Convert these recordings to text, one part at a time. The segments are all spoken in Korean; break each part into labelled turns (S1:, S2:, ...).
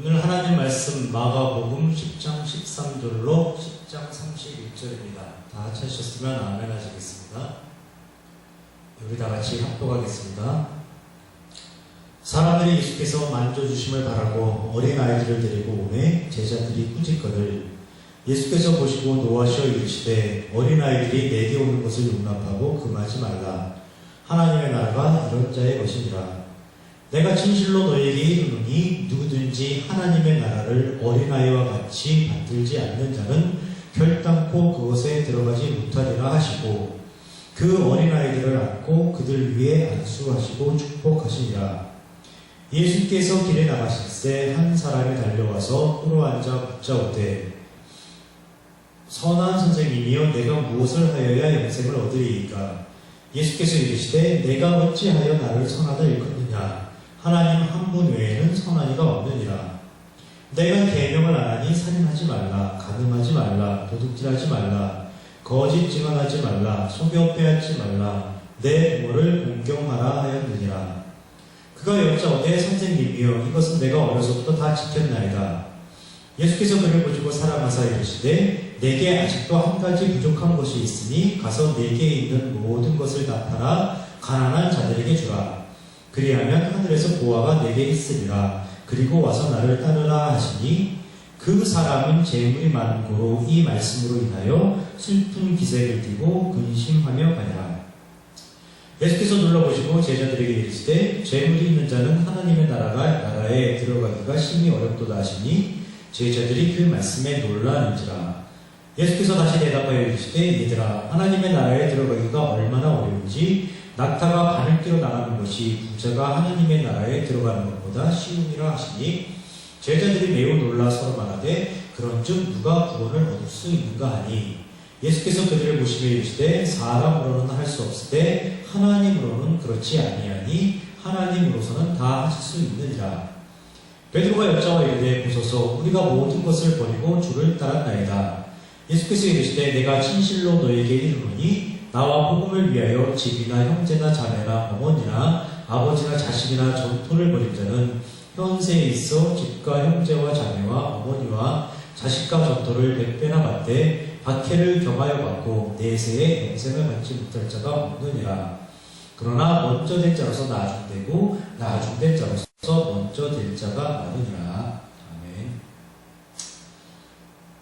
S1: 오늘 하나님 말씀 마가복음 10장 13절로 10장 31절입니다. 다 같이 하셨으면 아멘 하시겠습니다. 우리 다 같이 합독하겠습니다. 사람들이 예수께서 만져주심을 바라고 어린아이들을 데리고 오매 제자들이 꾸짖거늘 예수께서 보시고 노하시어 이르시되 어린아이들이 내게 오는 것을 용납하고 금하지 말라. 하나님의 나라가 이런 자의 것이니라. 내가 진실로 너희에게 이르노니 누구든지 하나님의 나라를 어린아이와 같이 받들지 않는 자는 결단코 그것에 들어가지 못하리라 하시고 그 어린아이들을 안고 그들 위에 안수하시고 축복하시니라. 예수께서 길에 나가실새 한 사람이 달려와서 꿇어 앉아 묻자오되 선한 선생님이여 내가 무엇을 하여야 영생을 얻으리이까? 예수께서 이르시되 내가 어찌하여 나를 선하다 일컫느냐? 하나님 한 분 외에는 선한 이가 없느니라. 내가 계명을 안 하니 살인하지 말라, 간음하지 말라, 도둑질하지 말라, 거짓 증언하지 말라, 속여 빼앗지 말라, 내 부모를 공경하라 하였느니라. 그가 여짜오되 선생님이여 이것은 내가 어려서부터 다 지켰나이다. 예수께서 그를 보시고 사랑하사 이르시되 내게 아직도 한 가지 부족한 것이 있으니 가서 내게 있는 모든 것을 다 팔아 가난한 자들에게 주라. 그리하면 하늘에서 보화가 내게 있으리라. 그리고 와서 나를 따르라 하시니 그 사람은 재물이 많은 고로 이 말씀으로 인하여 슬픈 기색을 띠고 근심하며 가니라. 예수께서 눌러보시고 제자들에게 이르시되 재물이 있는 자는 하나님의 나라에 들어가기가 심히 어렵도다 하시니 제자들이 그 말씀에 놀라는지라. 예수께서 다시 대답하여 이르시되 얘들아 하나님의 나라에 들어가기가 얼마나 어려운지 낙타가 바늘 끼러 나가는 것이 부자가 하나님의 나라에 들어가는 것보다 쉬움이라 하시니 제자들이 매우 놀라 서로 말하되 그런즉 누가 구원을 얻을 수 있는가 하니 예수께서 그들을 보시며 이르시되 사람으로는 할 수 없으되 하나님으로는 그렇지 아니하니 하나님으로서는 다 하실 수 있느니라. 베드로가 여짜와 이르되 보소서 우리가 모든 것을 버리고 주를 따랐나이다. 예수께서 이르시되 내가 진실로 너에게 이르노니 나와 복음을 위하여 집이나 형제나 자매나 어머니나 아버지나 자식이나 전토를 벌인 자는 현세에 있어 집과 형제와 자매와 어머니와 자식과 전토를 100배나 받되 박해를 경하여 받고 내세에 영생을 받지 못할 자가 없느니라. 그러나 먼저 된 자로서 나중되고 나중된 자로서 먼저 될 자가 많으니라. 아멘.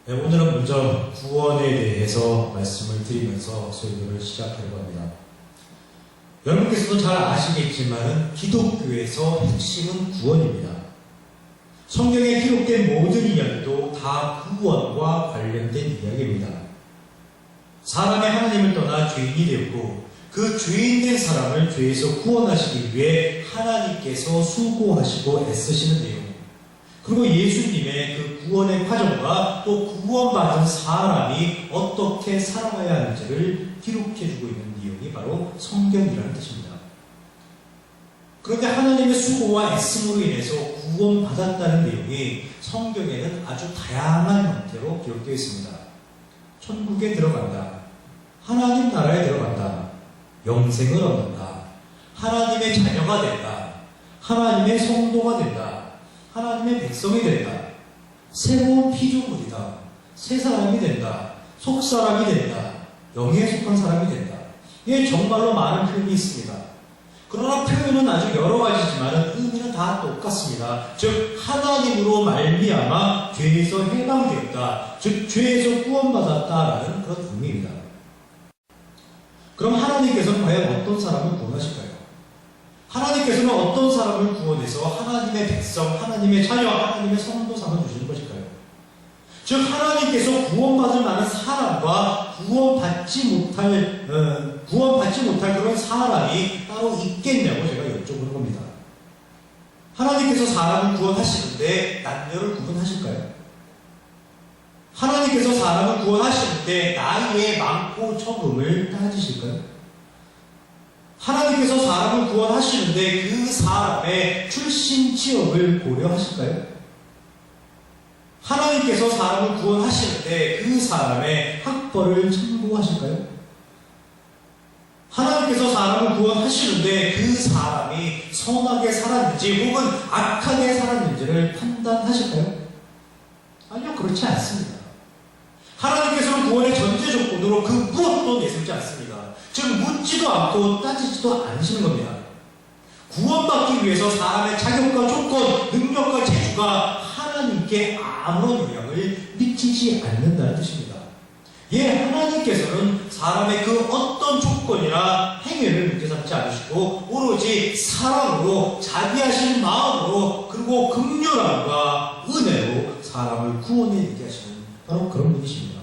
S1: 네, 오늘은 먼저 구원에 대해서 말씀을 드리면서 설교를 시작하려고 합니다. 여러분께서도 잘 아시겠지만 기독교에서 핵심은 구원입니다. 성경에 기록된 모든 이야기도 다 구원과 관련된 이야기입니다. 사람이 하나님을 떠나 죄인이 되었고 그 죄인된 사람을 죄에서 구원하시기 위해 하나님께서 수고하시고 애쓰시는 내용, 그리고 예수님의 그 구원의 과정과 또 구원받은 사람이 어떻게 살아가야 하는지를 기록해주고 있는 내용이 바로 성경이라는 뜻입니다. 그런데 하나님의 수고와 애씀으로 인해서 구원받았다는 내용이 성경에는 아주 다양한 형태로 기록되어 있습니다. 천국에 들어간다, 하나님 나라에 들어간다, 영생을 얻는다, 하나님의 자녀가 된다, 하나님의 성도가 된다, 하나님의 백성이 된다, 새로운 피조물이다, 새 사람이 된다, 속사람이 된다, 영에 속한 사람이 된다. 이게 정말로 많은 표현이 있습니다. 그러나 표현은 아주 여러 가지지만 의미는 다 똑같습니다. 즉 하나님으로 말미암아 죄에서 해방되었다, 즉 죄에서 구원받았다라는 그런 의미입니다. 그럼 하나님께서는 과연 어떤 사람을 구원하실까요? 하나님께서는 어떤 사람을 구원해서 하나님의 백성, 하나님의 자녀, 하나님의 성도 삼아주시는 것일까요? 즉 하나님께서 구원받을 만한 사람과 구원받지 못할 그런 사람이 따로 있겠냐고 제가 여쭤보는 겁니다. 하나님께서 사람을 구원하시는데 남녀를 구분하실까요? 하나님께서 사람을 구원하시는데 나이의 많고 적음을 따지실까요? 하나님께서 사람을 구원하시는데 그 사람의 출신 지역을 고려하실까요? 하나님께서 사람을 구원하시는데 그 사람의 학벌을 참고하실까요? 하나님께서 사람을 구원하시는데 그 사람이 선하게 살았는지 혹은 악하게 살았는지를 판단하실까요? 아니요, 그렇지 않습니다. 하나님께서는 구원의 전제 조건으로 그 무엇도 내세우지 않습니다. 즉 묻지도 않고 따지지도 않으시는 겁니다. 구원받기 위해서 사람의 자격과 조건, 능력과 재주가 하나님께 아무런 영향을 미치지 않는다는 뜻입니다. 예, 하나님께서는 사람의 그 어떤 조건이나 행위를 문제 삼지 않으시고 오로지 사랑으로 자비하신 마음으로 그리고 긍휼함과 은혜로 사람을 구원해내게 하시는 바로 그런 분이십니다.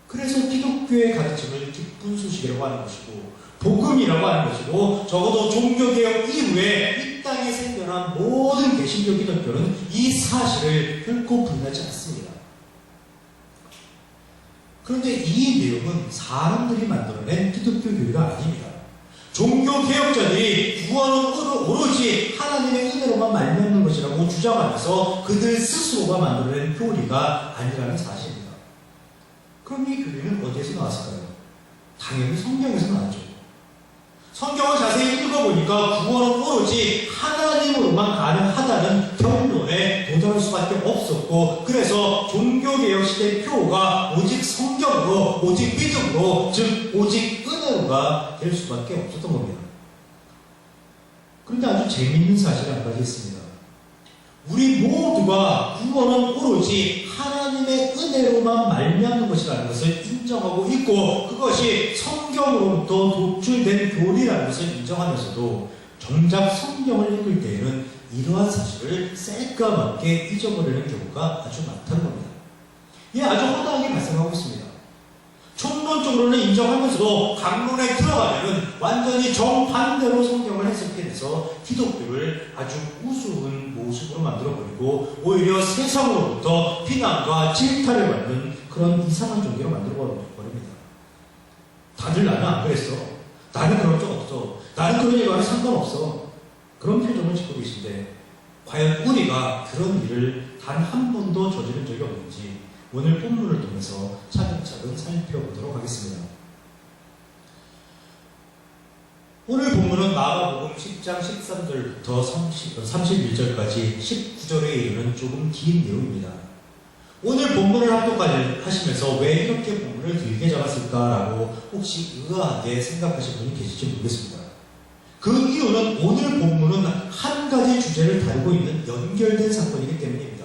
S1: 그래서 기독교의 가르침을 기쁜 소식이라고 하는 것이고 복음이라고 하는 것이고 적어도 종교개혁 이후에 이 땅에 생겨난 모든 개신교 기독교는 이 사실을 결코 분하지 않습니다. 그런데 이 내용은 사람들이 만들어낸 기독교 교리가 아닙니다. 종교개혁자들이 구원은 오로지 하나님의 은혜로만 말미암는 것이라고 주장하면서 그들 스스로가 만들어낸 교리가 아니라는 사실입니다. 그럼 이 교리는 어디에서 나왔을까요? 당연히 성경에서 나왔죠. 성경을 자세히 읽어보니까 구원은 오로지 하나님으로만 가능하다는 결론에 도달할 수밖에 없었고 그래서 종교개혁 시대의 표가 오직 성경으로 오직 믿음으로 즉 오직 은혜로가 될 수밖에 없었던 겁니다. 그런데 아주 재미있는 사실이 한 가지 있습니다. 우리 모두가 구원은 오로지 하나님의 은혜로만 말미암는 것이라는 것을 인정하고 있고 그것이 성경으로부터 독출된 교리라는 것을 인정하면서도 정작 성경을 읽을 때에는 이러한 사실을 셀까맣게 잊어버리는 경우가 아주 많다는 겁니다. 이게 아주 허다하게 발생하고 있습니다. 총론적으로는 인정하면서도 강론에 들어가면은 완전히 정반대로 성경을 해석해내서 기독교를 아주 우스운 모습으로 만들어버리고 오히려 세상으로부터 비난과 질타를 받는 그런 이상한 종교로 만들어버립니다. 다들 나는 안 그랬어. 나는 그런 적 없어. 나는 그런 일과는 상관없어. 그런 표정을 짓고 계신데 과연 우리가 그런 일을 단 한 번도 저지른 적이 없는지 오늘 본문을 통해서 차근차근 살펴보도록 하겠습니다. 오늘 본문은 마가복음 10장 13절부터 31절까지 19절에 이르는 조금 긴 내용입니다. 오늘 본문을 합독하시면서 왜 이렇게 본문을 길게 잡았을까라고 혹시 의아하게 생각하신 분이 계실지 모르겠습니다. 그 이유는 오늘 본문은 한 가지 주제를 다루고 있는 연결된 사건이기 때문입니다.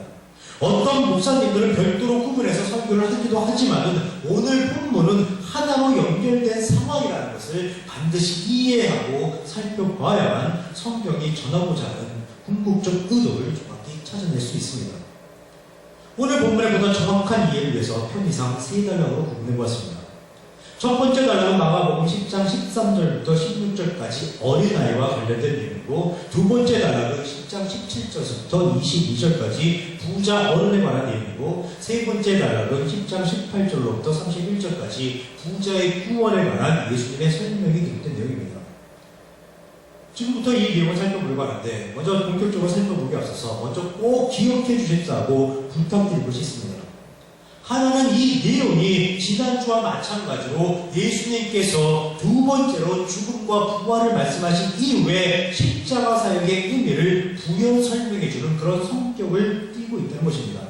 S1: 어떤 목사님들은 별도로 구분해서 설교를 하기도 하지만은 오늘 본문은 하나로 연결된 상황이라는 것을 반드시 이해하고 살펴봐야만 성경이 전하고자 하는 궁극적 의도를 정확히 찾아낼 수 있습니다. 오늘 본문에 보다 정확한 이해를 위해서 편의상 세 단락으로 구분해보았습니다. 첫 번째 단락은 마가복음 10장 13절부터 16절까지 어린아이와 관련된 내용이고 두 번째 단락은 10장 17절부터 22절까지 부자 어른에 관한 내용이고 세 번째 단락은 10장 18절로부터 31절까지 부자의 구원에 관한 예수님의 설명이 기록된 내용입니다. 지금부터 이 내용을 살펴보려고 하는데 먼저 본격적으로 살펴보기 앞서서 먼저 꼭 기억해 주십사고 부탁드릴 것이 있습니다. 하나는 이 내용이 지난주와 마찬가지로 예수님께서 두 번째로 죽음과 부활을 말씀하신 이후에 십자가 사역의 의미를 부연 설명해주는 그런 성격을 띠고 있다는 것입니다.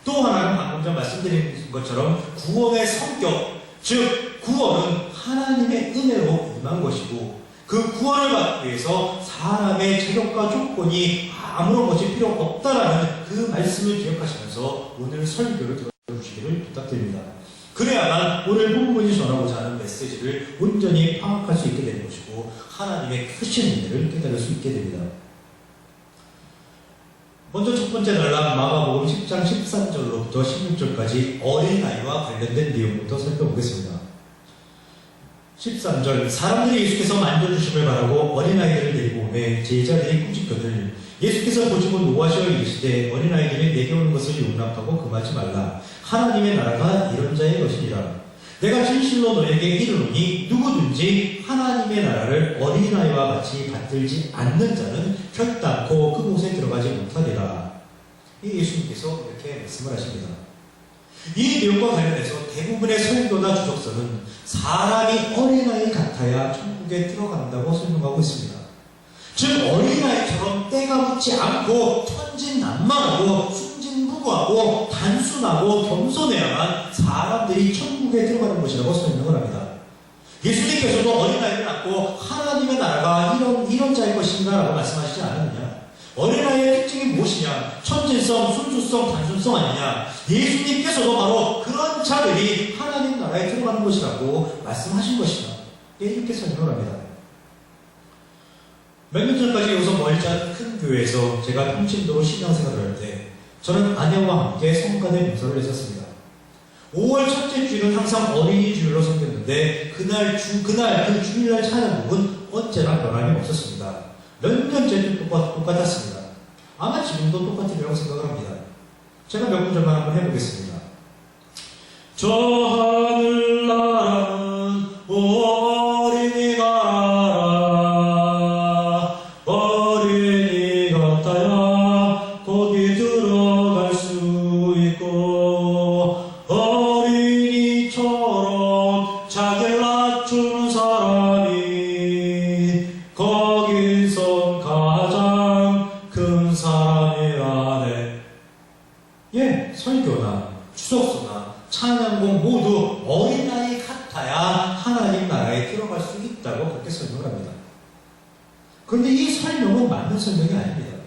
S1: 또 하나는 방금 전 말씀드린 것처럼 구원의 성격, 즉 구원은 하나님의 은혜로 임한 것이고 그 구원을 받기 위해서 사람의 자격과 조건이 아무런 것이 필요 없다라는 그 말씀을 기억하시면서 오늘 설교를 들어주시기를 부탁드립니다. 그래야만 오늘 본문이 전하고자 하는 메시지를 온전히 파악할 수 있게 되는 것이고 하나님의 크신 은혜를 깨달을 수 있게 됩니다. 먼저 첫 번째 단락 마가복음 10장 13절로부터 16절까지 어린아이와 관련된 내용부터 살펴보겠습니다. 13절 사람들이 예수께서 만져주심을 바라고 어린아이들을 데리고 오매 제자들이 꾸짖거늘 예수께서 보시고 노하시어 이르시되 어린아이들이 내게 오는 것을 용납하고 금하지 말라. 하나님의 나라가 이런 자의 것이니라. 내가 진실로 너에게 이르노니 누구든지 하나님의 나라를 어린아이와 같이 받들지 않는 자는 결단코 그곳에 들어가지 못하리라. 이 예수님께서 이렇게 말씀을 하십니다. 이 내용과 관련해서 대부분의 설교나 주석서는 사람이 어린아이 같아야 천국에 들어간다고 설명하고 있습니다. 즉 어린아이가 받지 않고 천진난만하고 순진무구하고 단순하고 겸손해야만 사람들이 천국에 들어가는 것이라고 설명을 합니다. 예수님께서도 어린아이를 낳고 하나님의 나라가 이런 자일 것인가 라고 말씀하시지 않았느냐? 어린아이의 특징이 무엇이냐? 천진성, 순수성, 단순성 아니냐? 예수님께서도 바로 그런 자들이 하나님 나라에 들어가는 것이라고 말씀하신 것이다. 이렇게 설명을 합니다. 몇 년 전까지 여기서 멀지 않은 큰 교회에서 제가 평신도로 신앙생활을 할 때 저는 아내와 함께 성간의 봉사를 했었습니다. 5월 첫째 주일은 항상 어린이 주일로 섬겼는데 그날 그 주일날 찬양곡은 언제나 변함이 없었습니다. 몇 년째도 똑같았습니다. 아마 지금도 똑같으리라고 생각을 합니다. 제가 몇 구절만 한번 해보겠습니다. 저 하늘나라는 어린이가 알아 어린이 같아야 거기 들어갈 수 있고 어린이처럼 자기를 낮추는 사람이 거기서 가장 큰 사람이라네. 예, 설교나 추석소나 찬양곡 모두 어린아이 같아야 하나님 나라에 들어갈 수 있다고 그렇게 설명을 합니다. 그런데 이 설명은 맞는 설명이 아닙니다.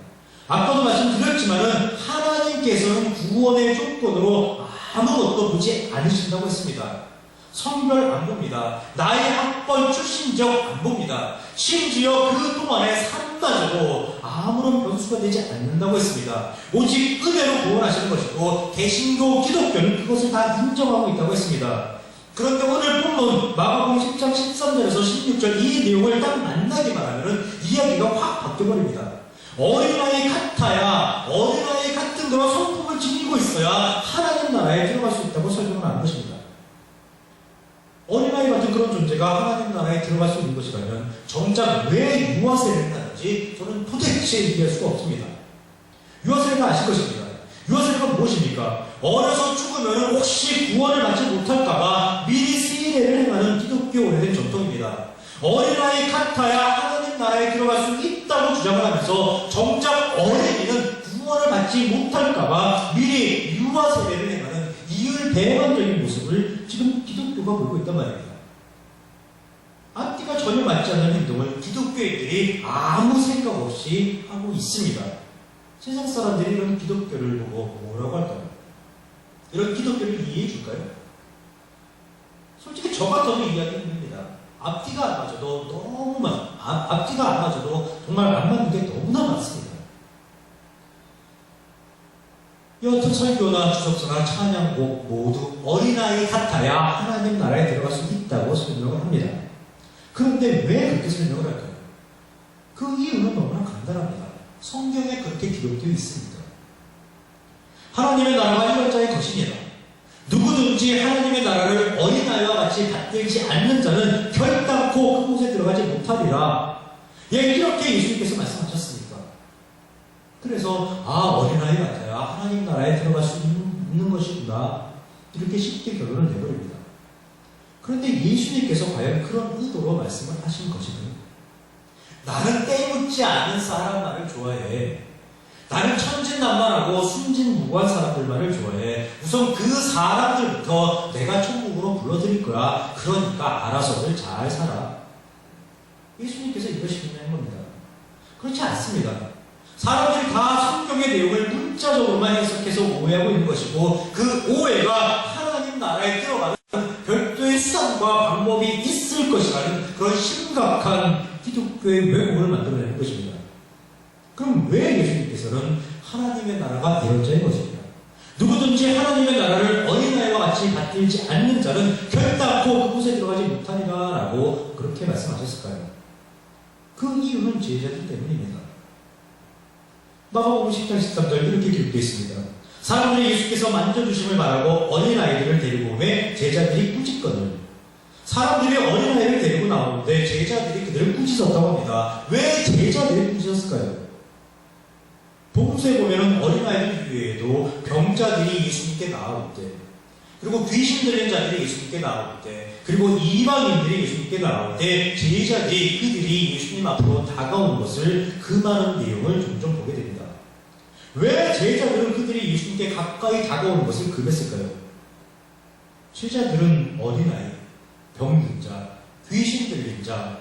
S1: 아까도 말씀드렸지만은 하나님께서는 구원의 조건으로 아무것도 보지 않으신다고 했습니다. 성별 안 봅니다. 나의 학벌 출신적 안 봅니다. 심지어 그 동안의 삶마저도 아무런 변수가 되지 않는다고 했습니다. 오직 은혜로 구원하시는 것이고 개신교 기독교는 그것을 다 인정하고 있다고 했습니다. 그런데 오늘 본문 마가복음 10장 13절에서 16절 이 내용을 딱 만나기만 하면 이야기가 확 바뀌어버립니다. 어린아이 같아야 어린아이 같은 그런 성품을 지니고 있어야 하나님 나라에 들어갈 수 있다고 설명을 하는 것입니다. 어린아이 같은 그런 존재가 하나님 나라에 들어갈 수 있는 것이라면 정작 왜 유아세례를 하는지 저는 도대체 이해할 수가 없습니다. 유아세례가 아실 것입니다. 유아세례가 무엇입니까? 어려서 죽으면 혹시 구원을 받지 못할까봐 미리 세례를 행하는 기독교 오래된 전통입니다. 어린아이 같아야 하나님 나라에 들어갈 수 있다고 주장을 하면서 정작 어린이는 구원을 받지 못할까봐 미리 유아세례를 행하는 이율배반적인 모습을 지금 기독교가 보이고 있단 말입니다. 앞뒤가 전혀 맞지 않는 행동을 기독교인들이 아무 생각 없이 하고 있습니다. 세상 사람들이 이런 기독교를 보고 뭐라고 할까요? 이런 기독교를 이해해 줄까요? 솔직히 저 같아도 이해하기 힘듭니다. 앞뒤가 안 맞아도 앞뒤가 안 맞아도 정말 안 맞는 게 너무나 많습니다. 여하튼 설교나 추석서나 찬양곡 모두 어린아이 같아야 하나님 나라에 들어갈 수 있다고 설명을 합니다. 그런데 왜 그렇게 설명을 할까요? 그 이유는 너무나 간단합니다. 성경에 그렇게 기록되어 있습니다. 하나님의 나라가 이런 자의 것이니라. 누구든지 하나님의 나라를 어린아이와 같이 받들지 않는 자는 결단코 그곳에 들어가지 못하리라. 예, 이렇게 예수님께서 말씀하셨습니다. 그래서 어린아이 같아야 하나님 나라에 들어갈 수 있는 것이구나 이렇게 쉽게 결론을 내버립니다. 그런데 예수님께서 과연 그런 의도로 말씀을 하신 것인가요? 나는 때묻지 않은 사람만을 좋아해. 나는 천진난만하고 순진무구한 사람들만을 좋아해. 우선 그 사람들부터 내가 천국으로 불러드릴 거야. 그러니까 알아서들 잘 살아. 예수님께서 이러시겠냐는 겁니다. 그렇지 않습니다. 사람들이 다 성경의 내용을 문자적으로만 해석해서 오해하고 있는 것이고 그 오해가 하나님 나라에 들어가는 별도의 수단과 방법이 있을 것이라는 그런 심각한 기독교의 왜곡을 만들어내는 것입니다. 그럼 왜 예수님께서는 하나님의 나라가 이런 자인 것입니까? 누구든지 하나님의 나라를 어린아이와 같이 받들지 않는 자는 결단코 그곳에 들어가지 못하리라 라고 그렇게 말씀하셨을까요? 그 이유는 제자들 때문입니다. 마가복음 10장 13절 이렇게 기록되어 있습니다. 사람들이 예수께서 만져주심을 바라고 어린아이들을 데리고 오매 제자들이 꾸짖거늘. 사람들이 어린아이를 데리고 나오는데 제자들이 그들을 꾸짖었다고 합니다. 왜 제자들이 꾸짖었을까요? 복음서에 보면 어린아이들 이외에도 병자들이 예수님께 나아올 때 그리고 귀신 들린 자들이 예수님께 나올 때, 그리고 이방인들이 예수님께 나올 때 제자들이 그들이 예수님 앞으로 다가오는 것을 그 많은 내용을 종종 보게 됩니다. 왜 제자들은 그들이 예수님께 가까이 다가오는 것을 금했을까요? 제자들은 어린아이, 병든 자, 귀신 들린 자,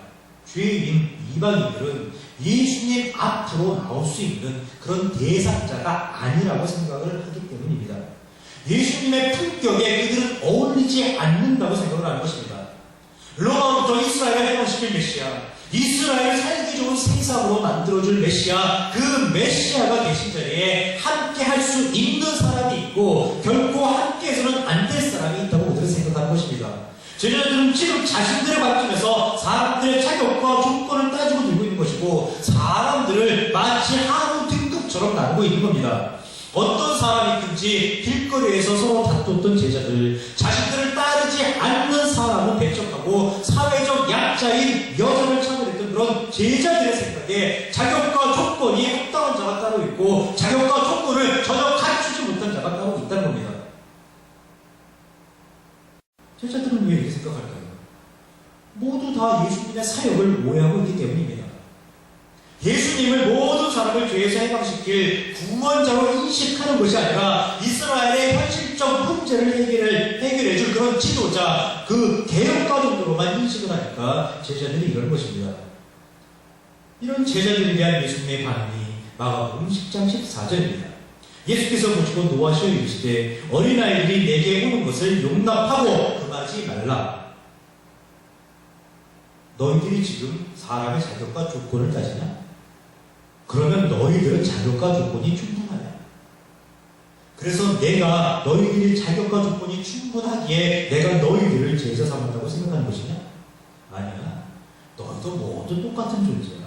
S1: 죄인, 이방인들은 예수님 앞으로 나올 수 있는 그런 대상자가 아니라고 생각을 하기 때문입니다. 예수님의 품격에 그들은 어울리지 않는다고 생각을 하는 것입니다. 로마부터 이스라엘을 해방시킬 메시아, 이스라엘을 살기 좋은 세상으로 만들어줄 메시아, 그 메시아가 계신 자리에 함께 할 수 있는 사람이 있고 결코 함께 해서는 안 될 사람이 있다고 그들은 생각하는 것입니다. 제자들은 지금 자신들을 바뀌면서 사람들의 자격과 조건을 따지고 들고 있는 것이고 사람들을 마치 하루 등급처럼 나누고 있는 겁니다. 어떤 사람이 든지 길거리에서 서로 다퉜던 제자들, 자신들을 따르지 않는 사람은 배척하고 사회적 약자인 여자를 차별했던 그런 제자들의 생각에 자격과 조건이 합당한 자가 따로 있고 자격과 조건을 전혀 갖추지 못한 자가 따로 있다는 겁니다. 제자들은 왜 이렇게 생각할까요? 모두 다 예수님의 사역을 오해하고 있기 때문입니다. 예수님을 모든 사람을 죄에서 해방시킬 구원자로 인식하는 것이 아니라 이스라엘의 현실적 문제를 해결해줄 그런 지도자, 그 개혁가 정도로만 인식을 하니까 제자들이 이런 것입니다. 이런 제자들에 대한 예수님의 반응이 마가복음 10장 14절입니다. 예수께서 보시고 노하시어 이르시되 어린아이들이 내게 오는 것을 용납하고 금하지 말라. 너희들이 지금 사람의 자격과 조건을 따지냐? 그러면 너희들은 자격과 조건이 충분하냐? 그래서 내가 너희들이 자격과 조건이 충분하기에 내가 너희들을 제자 삼았다고 생각하는 것이냐? 아니야. 너희도 모두 똑같은 존재야.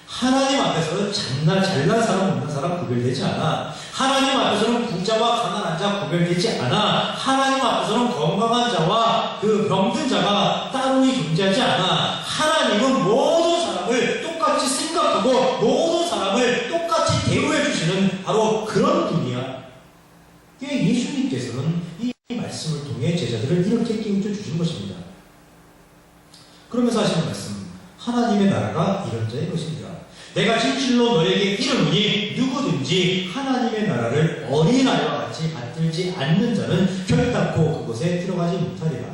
S1: 하나님 앞에서는 잘난 사람, 못난 사람 구별되지 않아. 하나님 앞에서는 부자와 가난한 자 구별되지 않아. 하나님 앞에서는 건강한 자와 그 병든 자가 따로 존재하지 않아. 하나님은 모든 사람을 똑같이 생각하고 모든 사람을 똑같이 대우해 주시는 바로 그런 분이야. 예수님께서는 이 말씀을 통해 제자들을 이렇게 깨우쳐 주시는 것입니다. 그러면서 하시는 말씀, 하나님의 나라가 이런 자의 것입니다. 내가 진실로 너에게 이르노니 누구든지 하나님의 나라를 어린아이와 같이 받들지 않는 자는 결단코 그곳에 들어가지 못하리라.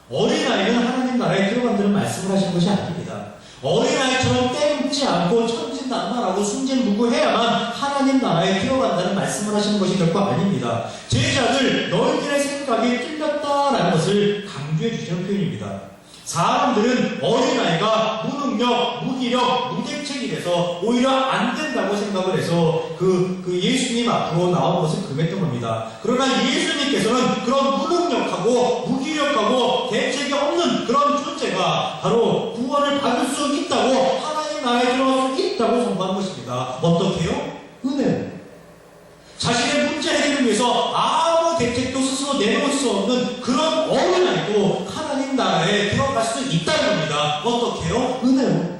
S1: 어린아이는 하나님 나라에 들어간다는 말씀을 하신 것이 아닙니다. 어린아이처럼 때묻지 않고 천진난만하고 순진무구해야만 하나님 나라에 들어간다는 말씀을 하시는 것이 결코 아닙니다. 제자들, 너희들의 생각이 틀렸다라는 것을 강조해 주시는 표현입니다. 사람들은 어린아이가 무능력, 무기력, 무대책이 돼서 오히려 안 된다고 생각을 해서 그 예수님 앞으로 나온 것을 금했던 겁니다. 그러나 예수님께서는 그런 무능력하고 무기력하고 대책이 없는 그런 존재가 바로 구원을 받을 수 있다고, 하나님 나라에 들어갈 수 있다고 선포한 것입니다. 어떻게요? 은혜로. 자신의 문제 해결을 위해서 아무 대책도 스스로 내놓을 수 없는 그런 어린아이도 하나님 나라에 들어갈 수 있다는 겁니다. 어떻게요? 은혜로.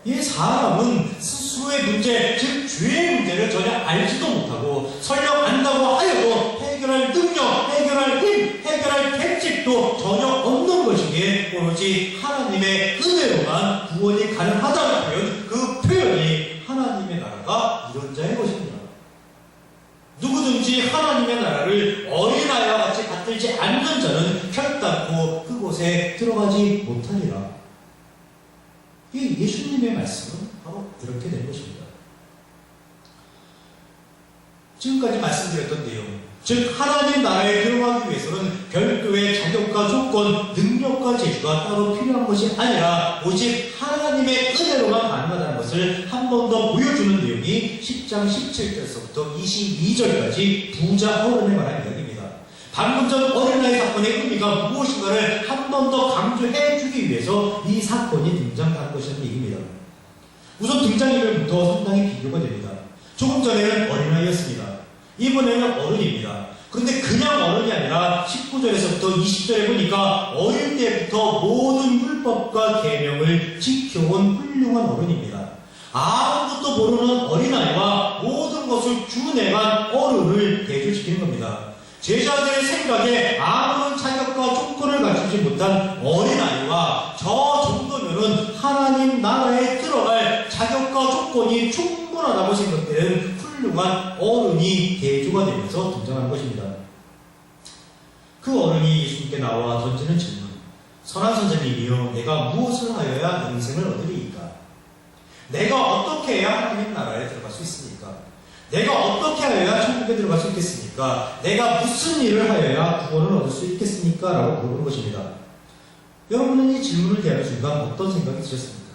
S1: 이 사람은 스스로의 문제, 즉 죄의 문제를 전혀 알지도 못하고 설령 안다고 하여도 해결할 능력, 해결할 힘, 해결할 대책도 전혀 없는 것이기에 오로지 하나님의 은혜로만 구원이 가능하다는 표현, 그 표현이 하나님의 나라가 이런 자의 것입니다. 누구든지 하나님의 나라를 어린아이와 같이 받들지 않는 자는 결단코 그곳에 들어가지 못하리라. 이 예수님의 말씀은 바로 이렇게 된 것입니다. 지금까지 말씀드렸던 내용, 즉 하나님 나라에 들어가기 위해서는 별도의 자격과 조건, 능력과 재주가 따로 필요한 것이 아니라 오직 하나님의 은혜로만 가능하다는 것을 한 번 더 보여주는 내용이 10장 17절에서부터 22절까지 부자 어른에 관한 이야기입니다. 방금 전 어린아이 사건의 의미가 무엇인가를 한 번 더 강조해 주기 위해서 이 사건이 등장한 것이라는 얘기입니다. 우선 등장인물부터 상당히 비교가 됩니다. 조금 전에는 어린아이였습니다. 이번에는 어른입니다. 그런데 그냥 어른이 아니라 19절에서부터 20절에 보니까 어릴 때부터 모든 율법과 계명을 지켜온 훌륭한 어른입니다. 아무것도 모르는 어린아이와 모든 것을 준행한 어른을 대조시키는 겁니다. 제자들의 생각에 아무런 자격과 조건을 갖추지 못한 어린아이와 저 정도면은 하나님 나라에 들어갈 자격과 조건이 충분하다고 생각되는 훌륭한 어른이 대조가 되면서 등장한 것입니다. 그 어른이 예수님께 나와 던지는 질문. 선한 선생님이여, 내가 무엇을 하여야 영생을 얻으리이까? 내가 어떻게 해야 하나님 나라에 들어갈 수 있습니까? 내가 어떻게 하여야 천국에 들어갈 수 있겠습니까? 내가 무슨 일을 하여야 구원을 얻을 수 있겠습니까? 라고 물어보는 것입니다. 여러분은 이 질문을 대하는 순간 어떤 생각이 드셨습니까?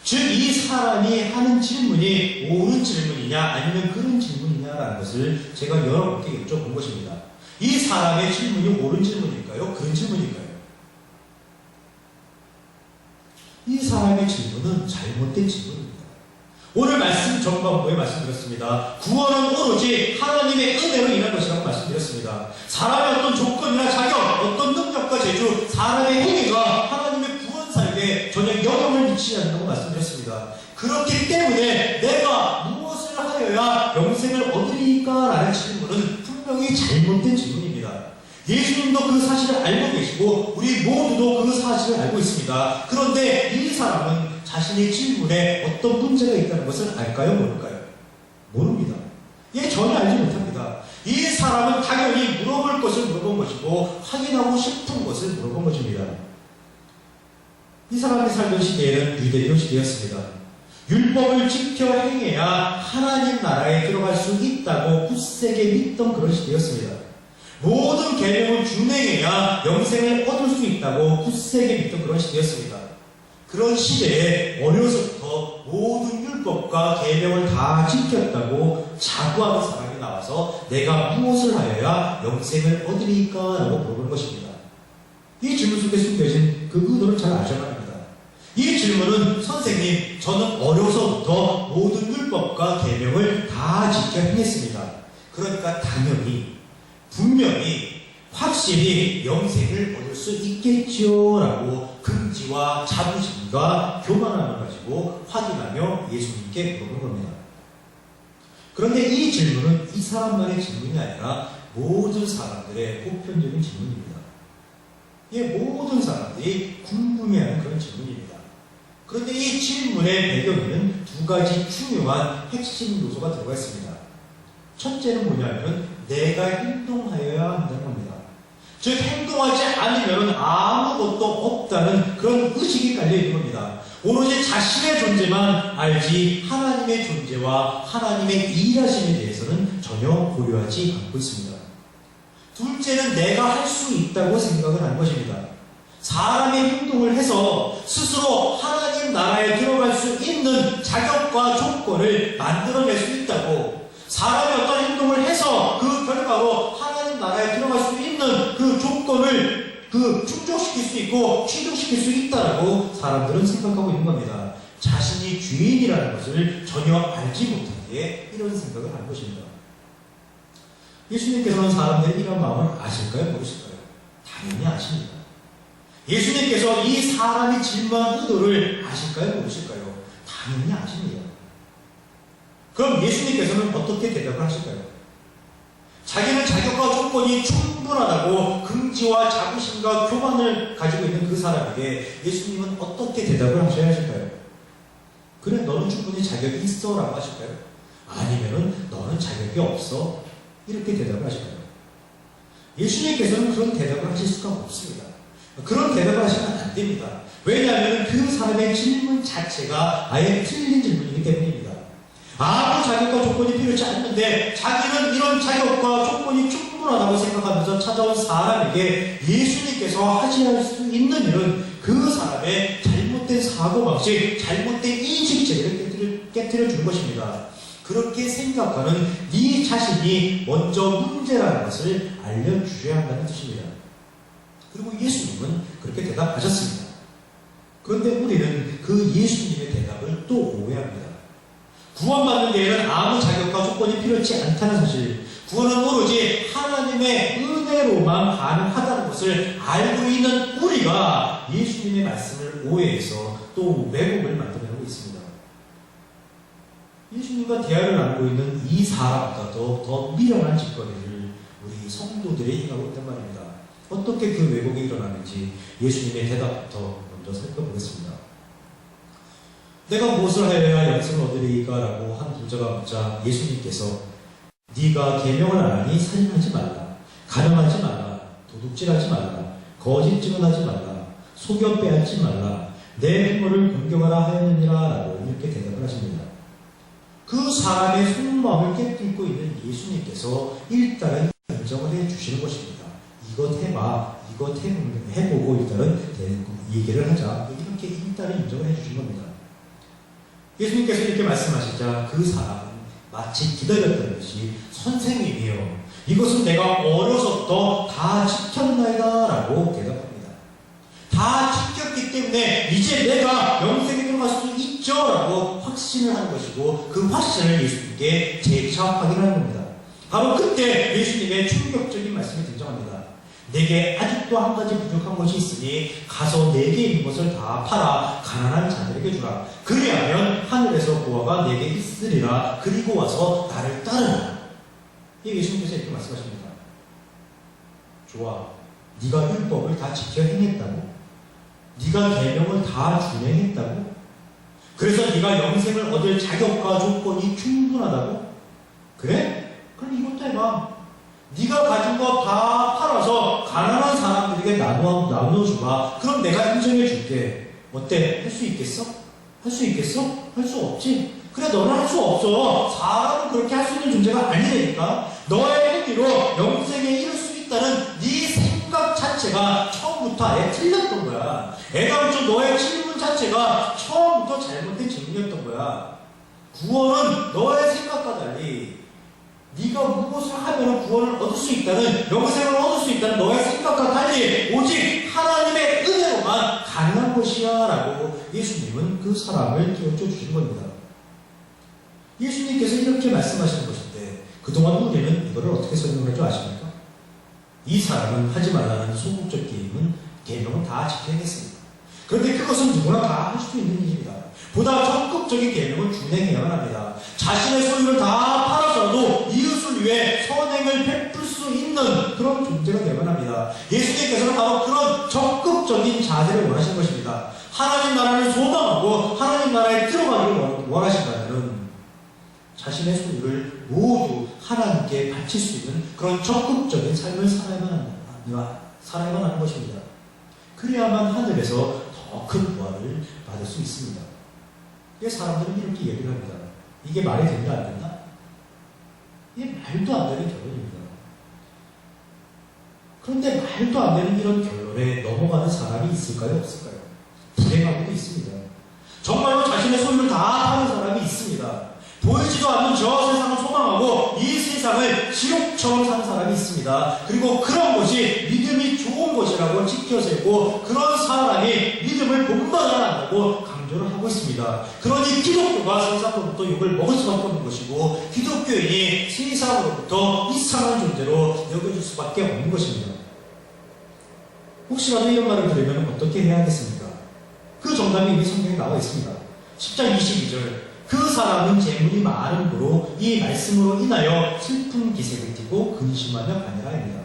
S1: 즉, 이 사람이 하는 질문이 옳은 질문이냐 아니면 그런 질문이냐라는 것을 제가 여러분께 여쭤본 것입니다. 이 사람의 질문이 옳은 질문일까요? 그런 질문일까요? 이 사람의 질문은 잘못된 질문입니다. 오늘 말씀 전반부에 말씀드렸습니다. 구원은 오로지 하나님의 은혜로 인한 것이라고 말씀드렸습니다. 사람의 어떤 조건이나 자격, 어떤 능력과 재주, 사람의 행위가 하나님의 구원 사역에 전혀 영향을 미치지 않는다고 말씀드렸습니다. 그렇기 때문에 내가 무엇을 하여야 영생을 얻으리까? 라는 질문은 분명히 잘못된 질문입니다. 예수님도 그 사실을 알고 계시고 우리 모두도 그 사실을 알고 있습니다. 그런데 이 사람은 자신의 질문에 어떤 문제가 있다는 것을 알까요? 모를까요? 모릅니다. 예, 전혀 알지 못합니다. 이 사람은 당연히 물어볼 것을 물어본 것이고 확인하고 싶은 것을 물어본 것입니다. 이 사람이 살던 시대에는 유대교 시대였습니다. 율법을 지켜 행해야 하나님 나라에 들어갈 수 있다고 굳세게 믿던 그런 시대였습니다. 모든 계명을 준행해야 영생을 얻을 수 있다고 굳세게 믿던 그런 시대였습니다. 그런 시대에 어려서부터 모든 율법과 계명을 다 지켰다고 자부하는 사람이 나와서 내가 무엇을 하여야 영생을 얻으리까? 라고 물어보는 것입니다. 이 질문 속에 숨겨진 그 의도를 잘 아셔야 합니다. 이 질문은 선생님, 저는 어려서부터 모든 율법과 계명을 다 지켜 행했습니다. 그러니까 당연히 분명히 확실히 영생을 얻을 수 있겠죠 라고 긍지와 자부심과 교만함을 가지고 확인하며 예수님께 물어본 겁니다. 그런데 이 질문은 이 사람만의 질문이 아니라 모든 사람들의 보편적인 질문입니다. 예, 모든 사람들이 궁금해하는 그런 질문입니다. 그런데 이 질문의 배경에는 두 가지 중요한 핵심 요소가 들어가 있습니다. 첫째는 뭐냐면 내가 행동하여야 한다는 겁니다. 즉 행동하지 않으면 아무것도 없다는 그런 의식이 깔려있는 겁니다. 오로지 자신의 존재만 알지 하나님의 존재와 하나님의 일하심에 대해서는 전혀 고려하지 않고 있습니다. 둘째는 내가 할 수 있다고 생각을 하는 것입니다. 사람의 행동을 해서 스스로 하나님 나라에 들어갈 수 있는 자격과 조건을 만들어낼 수 있다고, 사람이 어떤 행동을 해서 그 결과로 하나님 나라에 들어갈 수 있는 그 조건을 충족시킬 수 있고 취득시킬 수 있다라고 사람들은 생각하고 있는 겁니다. 자신이 죄인이라는 것을 전혀 알지 못하기에 이런 생각을 하는 것입니다. 예수님께서는 사람들의 이런 마음을 아실까요? 모르실까요? 당연히 아십니다. 예수님께서 이 사람이 질문한 의도를 아실까요? 모르실까요? 당연히 아십니다. 그럼 예수님께서는 어떻게 대답을 하실까요? 자기는 자격과 조건이 충분하다고 긍지와 자부심과 교만을 가지고 있는 그 사람에게 예수님은 어떻게 대답을 하셔야 하실까요? 그래, 너는 충분히 자격이 있어 라고 하실까요? 아니면은 너는 자격이 없어? 이렇게 대답을 하실까요? 예수님께서는 그런 대답을 하실 수가 없습니다. 그런 대답을 하시면 안 됩니다. 왜냐하면 그 사람의 질문 자체가 아예 틀린 질문이기 때문입니다. 아무 자격과 조건이 필요치 않는데 자기는 이런 자격과 조건이 충분하다고 생각하면서 찾아온 사람에게 예수님께서 하셔야 할 수 있는 일은 그 사람의 잘못된 사고방식, 잘못된 인식체계를 깨뜨려 주는 것입니다. 그렇게 생각하는 네 자신이 먼저 문제라는 것을 알려주셔야 한다는 뜻입니다. 그리고 예수님은 그렇게 대답하셨습니다. 그런데 우리는 그 예수님의 대답을 또 오해합니다. 구원받는 데에는 아무 자격과 조건이 필요치 않다는 사실, 구원은 오로지 하나님의 은혜로만 가능하다는 것을 알고 있는 우리가 예수님의 말씀을 오해해서 또 왜곡을 만들어내고 있습니다. 예수님과 대화를 나누고 있는 이 사람보다도 더 미련한 짓거리를 우리 성도들이 행하고 있단 말입니다. 어떻게 그 왜곡이 일어나는지 예수님의 대답부터 먼저 살펴보겠습니다. 내가 무엇을 하여야 영생을 얻으리까? 라고 한 부자가 묻자 예수님께서 네가 계명을 안 하니 살인하지 말라, 가늠하지 말라, 도둑질하지 말라, 거짓 증언하지 말라, 속여 빼앗지 말라, 내 부모를 공경하라 하였느니라 라고 이렇게 대답을 하십니다. 그 사람의 속마음을 깨뚫고 있는 예수님께서 일단은 인정을 해주시는 것입니다. 이것 해봐, 이것 해보고 일단은 얘기를 하자, 이렇게 일단은 인정을 해주신 겁니다. 예수님께서 이렇게 말씀하시자 그 사람은 마치 기다렸던 듯이 선생님이요, 이것은 내가 어려서부터 다 지켰나이다 라고 대답합니다. 다 지켰기 때문에 이제 내가 영생에 들어갈 수 있죠 라고 확신을 하는 것이고, 그 확신을 예수님께 재차 확인하는 겁니다. 바로 그때 예수님의 충격적인 말씀이 등장합니다. 내게 아직도 한 가지 부족한 것이 있으니 가서 내게 있는 것을 다 팔아 가난한 자들에게 주라. 그리하면 하늘에서 보화가 내게 있으리라. 그리고 와서 나를 따르라. 예수님께서 이렇게 말씀하십니다. 좋아, 네가 율법을 다 지켜 행했다고? 네가 계명을 다 준행했다고? 그래서 네가 영생을 얻을 자격과 조건이 충분하다고? 그래? 그럼 이것도 해봐. 네가 가진 거 다 팔아서 가난한 사람들에게 나눠주마. 그럼 내가 인정해 줄게. 어때? 할 수 있겠어? 할 수 있겠어? 할 수 없지? 그래, 너는 할 수 없어. 사람은 그렇게 할 수 있는 존재가 아니니까. 너의 행위로 영생에 이를 수 있다는 네 생각 자체가 처음부터 아예 틀렸던 거야. 애당초 너의 질문 자체가 처음부터 잘못된 질문이었던 거야. 구원은 너의 생각과 달리 네가 무엇을 하면 구원을 얻을 수 있다는, 영생을 얻을 수 있다는 너의 생각과 달리 오직 하나님의 은혜로만 가능한 것이야 라고 예수님은 그 사람을 깨우쳐 주신 겁니다. 예수님께서 이렇게 말씀하시는 것인데 그동안 우리는 이거를 어떻게 설명할 줄 아십니까? 이 사람은 하지 말라는 소극적 계명은 다 지켜야겠습니다. 그런데 그것은 누구나 다 할 수 있는 일입니다. 보다 적극적인 계명을 준행해야만 합니다. 자신의 소유를 다 팔아서도 이웃을 위해 선행을 베풀 수 있는 그런 존재가 되야만 합니다. 예수님께서는 바로 그런 적극적인 자세를 원하신 것입니다. 하나님 나라를 소망하고 하나님 나라에 들어가기를 원하신다면 자신의 소유를 모두 하나님께 바칠 수 있는 그런 적극적인 삶을 살아야만 하는 것입니다. 그래야만 하늘에서 더 큰 보화를 받을 수 있습니다. 사람들은 이렇게 얘기를 합니다. 이게 말이 된다 안 된다? 이게 말도 안 되는 결론입니다. 그런데 말도 안 되는 이런 결론에 넘어가는 사람이 있을까요? 없을까요? 불행하고도 있습니다. 정말로 자신의 소유를 다 파는 사람이 있습니다. 보이지도 않는 저 세상을 소망하고 이 세상을 지옥처럼 사는 사람이 있습니다. 그리고 그런 것이 믿음이 좋은 것이라고 지켜세고 그런 사람이 믿음을 본받아야 한다고 강조를 하고 있습니다. 그러니 기독교가 세상으로부터 욕을 먹을 수밖에 없는 것이고 기독교인이 세상으로부터 이상한 존재로 여겨질 수밖에 없는 것입니다. 혹시라도 이런 말을 들으면 어떻게 해야 하겠습니까? 그 정답이 이미 성경에 나와 있습니다. 10장 22절 그 사람은 재물이 많음으로 이 말씀으로 인하여 슬픈 기색을 띠고 근심하며 가니라입니다.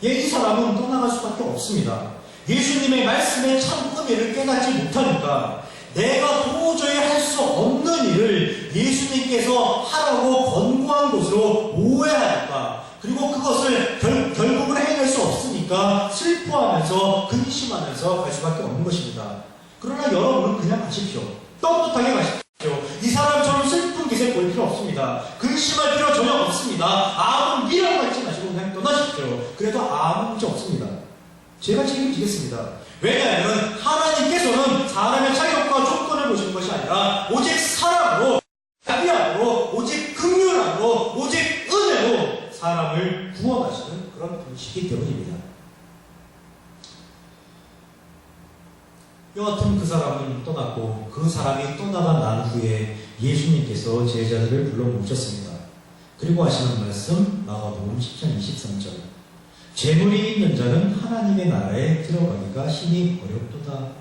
S1: 이 사람은 떠나갈 수밖에 없습니다. 예수님의 말씀의 참 의미를 깨닫지 못하니까 내가 도저히 할 수 없는 일을 예수님께서 하라고 권고한 것으로 오해하니까, 그리고 그것을 결국은 해낼 수 없으니까 슬퍼하면서 근심하면서 갈 수밖에 없는 것입니다. 그러나 여러분은 그냥 가십시오. 떳떳하게 가십시오. 이 사람처럼 슬픈 기세 보일 필요 없습니다. 근심할 필요 전혀 없습니다. 아무 미련 갖지 마시고 그냥 떠나십시오. 그래도 아무 문제 없습니다. 제가 책임지겠습니다. 왜냐하면 하나님께서는 사람의 자격과 조건을 보시는 것이 아니라 오직 사랑으로, 자비함으로, 오직 긍휼함으로, 오직 은혜로 사람을 구원하시는 그런 분이시기 때문입니다. 여하튼 그 사람은 떠났고 그 사람이 떠나간 난 후에 예수님께서 제자들을 불러 모셨습니다. 그리고 하시는 말씀 마가복음 10장 23절 재물이 있는 자는 하나님의 나라에 들어가기가 심히 어렵도다.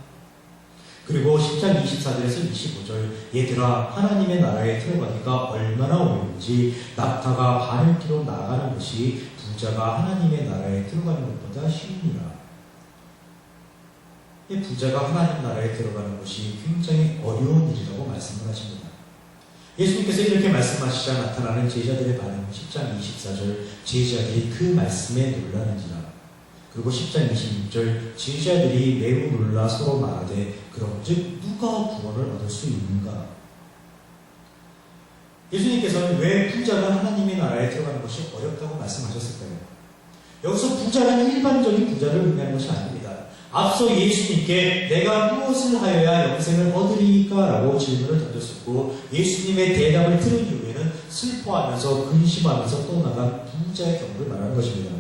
S1: 그리고 10장 24절에서 25절 얘들아 하나님의 나라에 들어가기가 얼마나 어려운지 낙타가 바늘 뒤로 나가는 것이 부자가 하나님의 나라에 들어가는 것보다 쉬우니라. 이 부자가 하나님 나라에 들어가는 것이 굉장히 어려운 일이라고 말씀을 하십니다. 예수님께서 이렇게 말씀하시자 나타나는 제자들의 반응은 10장 24절 제자들이 그 말씀에 놀라는지라. 그리고 10장 26절 제자들이 매우 놀라 서로 말하되 그런즉 누가 구원을 얻을 수 있는가? 예수님께서는 왜 부자가 하나님의 나라에 들어가는 것이 어렵다고 말씀하셨을까요? 여기서 부자는 일반적인 부자를 의미하는 것이 아닙니다. 앞서 예수님께 내가 무엇을 하여야 영생을 얻으리까? 라고 질문을 던졌었고 예수님의 대답을 들은 이후에는 슬퍼하면서 근심하면서 떠나간 부자의 경우를 말하는 것입니다.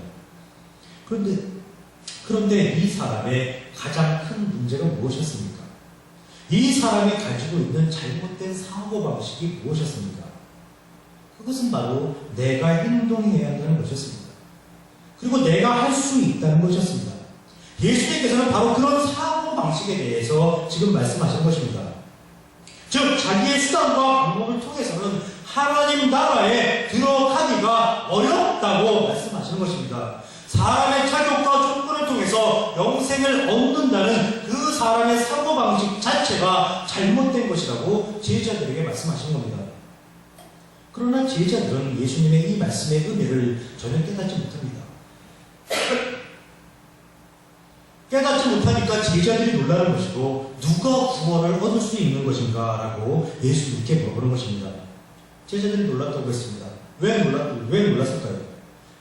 S1: 그런데 이 사람의 가장 큰 문제가 무엇이었습니까? 이 사람이 가지고 있는 잘못된 사고방식이 무엇이었습니까? 그것은 바로 내가 행동해야 한다는 것이었습니다. 그리고 내가 할 수 있다는 것이었습니다. 예수님께서는 바로 그런 사고방식에 대해서 지금 말씀하신 것입니다. 즉 자기의 수단과 방법을 통해서는 하나님 나라에 들어가기가 어렵다고 말씀하시는 것입니다. 사람의 자격과 조건을 통해서 영생을 얻는다는 그 사람의 사고방식 자체가 잘못된 것이라고 제자들에게 말씀하신 겁니다. 그러나 제자들은 예수님의 이 말씀의 의미를 전혀 깨닫지 못합니다. 깨닫지 못하니까 제자들이 놀라는 것이고 누가 구원을 얻을 수 있는 것인가 라고 예수님께 물어보는 것입니다. 제자들이 놀랐다고 했습니다. 왜 놀랐을까요?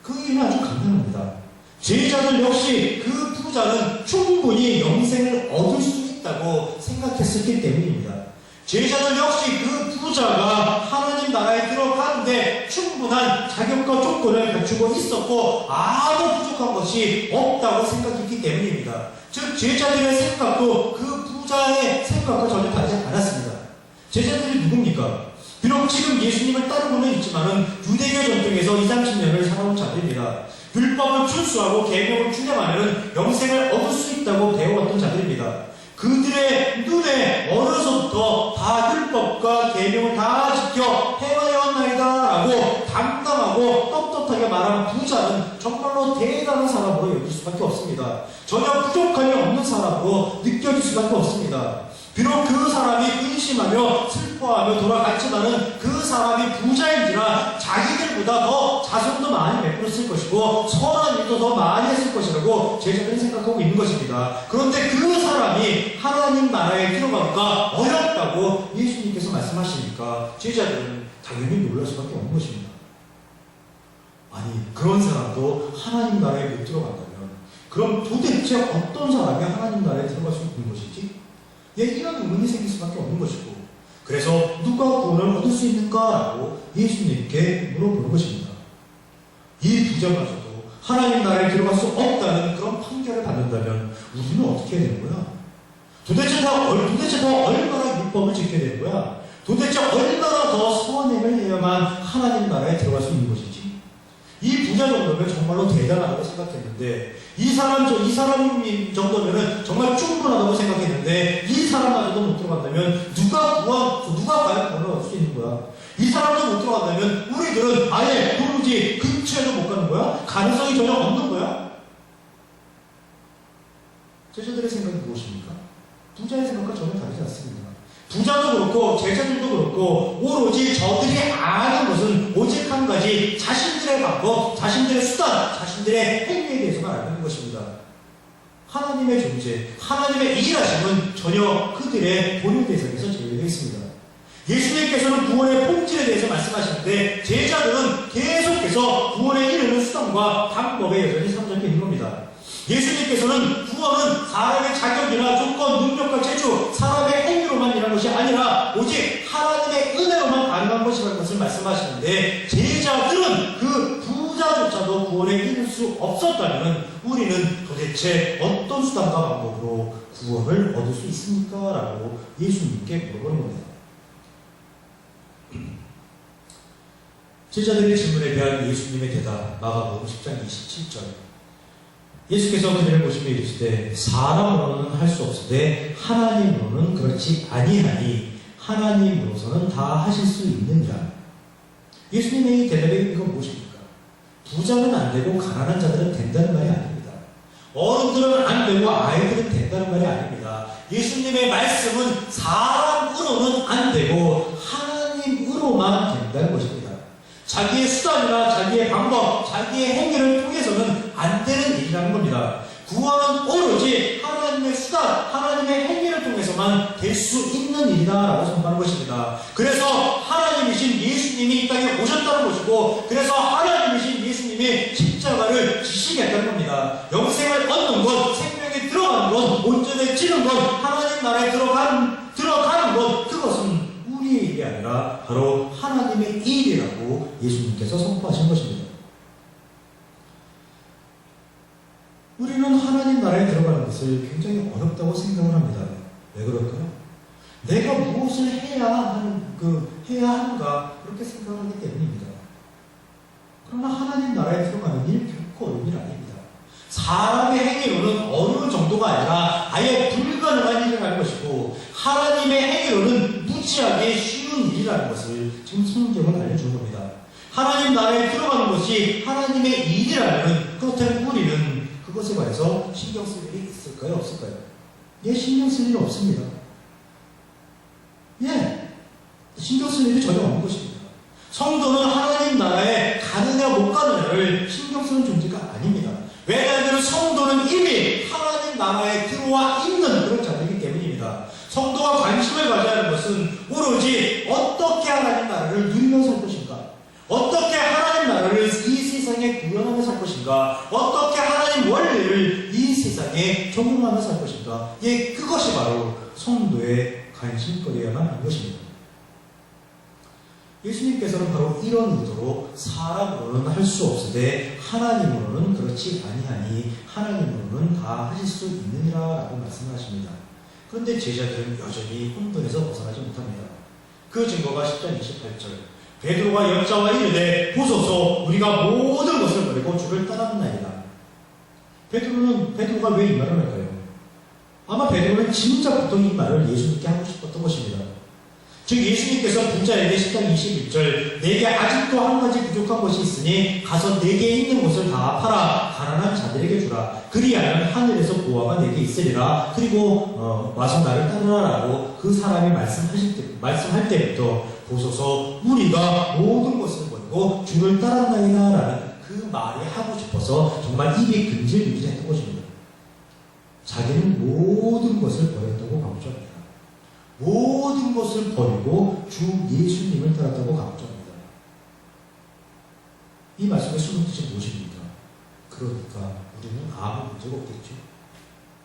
S1: 그 이유는 아주 간단합니다. 제자들 역시 그 부자는 충분히 영생을 얻을 수 있다고 생각했었기 때문입니다. 제자들 역시 그 부자가 하나님 나라에 들어가는데 충분한 자격과 조건을 갖추고 있었고 아무 부족한 것이 없다고 생각했기 때문입니다. 즉 제자들의 생각도 그 부자의 생각과 전혀 다르지 않았습니다. 제자들이 누굽니까? 비록 지금 예수님을 따르고는 있지만은 유대교 전통에서 20, 30년을 살아온 자들입니다. 율법을 준수하고 계명을 준행하면 영생을 얻을 수 있다고 배워왔던 자들입니다. 그들의 눈에 어려서부터 다 율법과 계명을 다 지켜 행하였나이다 라고 담담하고 떳떳하게 말하는 부자는 정말로 대단한 사람으로 여길 수밖에 없습니다. 전혀 부족함이 없는 사람으로 느껴질 수밖에 없습니다. 비록 그 사람이 근심하며 슬퍼하며 돌아갔지만은 그 사람이 부자인지라 자기들보다 더 자손도 많이 베풀었을 것이고 선한 일도 더 많이 했을 것이라고 제자들이 생각하고 있는 것입니다. 그런데 그 사람이 하나님 나라에 들어가기가 어렵다고 예수님께서 말씀하시니까 제자들은 당연히 놀랄 수밖에 없는 것입니다. 아니 그런 사람도 하나님 나라에 못 들어간다면 그럼 도대체 어떤 사람이 하나님 나라에 들어갈 수 있는 것이지? 이런 의문이 생길 수밖에 없는 것이고 그래서 누가 구원을 얻을 수 있는가라고 예수님께 물어보는 것입니다. 이 부자마저도 하나님 나라에 들어갈 수 없다는 그런 판결을 받는다면 우리는 어떻게 해야 되는 거야? 도대체 더 얼마나 율법을 지켜야 되는 거야? 도대체 얼마나 더 선행을 해야만 하나님 나라에 들어갈 수 있는 것이지? 이 부자 정도면 정말로 대단하다고 생각했는데 이 사람 정도면 정말 충분하다고 생각했는데 이 사람마저도 못 들어간다면 누가 과연 구원을 얻을 수 있는 거야? 이 사람도 못 들어간다면 우리들은 아예 도무지 근처에도 못 가는 거야? 가능성이 전혀 없는 거야? 제자들의 생각은 무엇입니까? 부자의 생각과 전혀 다르지 않습니다. 부자도 그렇고 제자들도 그렇고 오로지 저들이 아는 것은 오직 한 가지 자신들의 방법, 자신들의 수단, 자신들의 행위에 대해서만 알고 있는 것입니다. 하나님의 존재, 하나님의 일하심은 전혀 그들의 본인 대상에서 제외되어 있습니다. 예수님께서는 구원의 본질에 대해서 말씀하시는데 제자들은 계속해서 구원에 이르는 수단과 방법에 여전히 사로잡혀 있는 겁니다. 예수님께서는 구원은 사람의 자격이나 조건, 능력과 재주, 사람의 행위로만 일하는 것이 아니라 오직 하나님의 은혜로만 가능한 것이라는 것을 말씀하시는데 제자들은 그 부자조차도 구원에 이를 수 없었다면 우리는 도대체 어떤 수단과 방법으로 구원을 얻을 수 있습니까? 라고 예수님께 물어보는 겁니다. 제자들의 질문에 대한 예수님의 대답 마가복음 10장 27절 예수께서 그들을 보시며 이르시되 사람으로는 할 수 없으되 하나님으로는 그렇지 아니하니 하나님으로서는 다 하실 수 있느니라. 예수님의 이 대답의 의미가 무엇입니까? 부자는 안 되고 가난한 자들은 된다는 말이 아닙니다. 어른들은 안 되고 아이들은 된다는 말이 아닙니다. 예수님의 말씀은 사람으로는 안 되고 하나님으로만 된다는 것입니다. 자기의 수단이나 자기의 방법, 자기의 행위를 통해서는 안 되는 일이라는 겁니다. 구원은 오로지 하나님의 수단, 하나님의 행위를 통해서만 될 수 있는 일이다라고 선포하는 것입니다. 그래서 하나님이신 예수님이 이 땅에 오셨다는 것이고, 그래서 하나님이신 예수님이 십자가를 지시겠다는 겁니다. 영생을 얻는 것, 생명에 들어가는 것, 온전해지는 것, 하나님 나라에 들어가는 것, 그것은 우리의 일이 아니라 바로 하나님의 일이라고 예수님께서 선포하신 것입니다. 우리는 하나님 나라에 들어가는 것을 굉장히 어렵다고 생각을 합니다. 왜 그럴까요? 내가 무엇을 해야 하는가 그렇게 생각을 하기 때문입니다. 그러나 하나님 나라에 들어가는 일 결코 어려운 일 아닙니다. 사람의 행위로는 어느 정도가 아니라 아예 불가능한 일이라는 것이고, 하나님의 행위로는 무지하게 쉬운 일이라는 것을 지금 성경은 알려주는 겁니다. 하나님 나라에 들어가는 것이 하나님의 일이라면, 그렇다면 우리는 그것에 관해서 신경 쓸 일이 있을까요? 없을까요? 예, 신경 쓸 일이 없습니다. 예, 신경 쓸 일이 전혀 없는 것입니다. 성도는 하나님 나라에 가느냐 못 가느냐를 신경 쓰는 존재가 아닙니다. 왜냐하면 성도는 이미 하나님 나라에 들어와 있는 그런 자들이기 때문입니다. 성도가 관심을 가져야 하는 것은 오로지 어떻게 하나님 나라를 누리면서 살 것인가, 어떻게 하나님 나라를 이 세상에 구현하며 살 것인가, 어떻게 하나님 원리를 이 세상에 적용하며 살 것인가. 예, 그것이 바로 성도의 관심거리야만 하는 것입니다. 예수님께서는 바로 이런 의도로 사람으로는 할 수 없으되 하나님으로는 그렇지 아니하니 하나님으로는 다 하실 수 있느니라 라고 말씀을 하십니다. 그런데 제자들은 여전히 혼돈에서 벗어나지 못합니다. 그 증거가 10장 28절, 베드로가 여자와 이르되 보소서 우리가 모든 것을 버리고 주를 따랐나이다. 베드로가 왜 이 말을 할까요? 아마 베드로는 진짜부터 이 말을 예수님께 하고 싶었던 것입니다. 즉 예수님께서 부자에게 10장 21절 내게 아직도 한 가지 부족한 것이 있으니 가서 내게 있는 것을 다 팔아 가난한 자들에게 주라. 그리하면 하늘에서 보화가 내게 있으리라. 그리고 와서 나를 따르라라고 그 사람이 말씀할 때부터 보소서 우리가 모든 것을 버리고 주를 따랐나이다 라는 그 말이 하고 싶어서 정말 입이 근질근질했던 것입니다. 자기는 모든 것을 버렸다고 강조합니다. 모든 것을 버리고 주 예수님을 따랐다고 강조합니다. 이 말씀의 숨은 뜻이 무엇입니까? 그러니까 우리는 아무 문제가 없겠죠.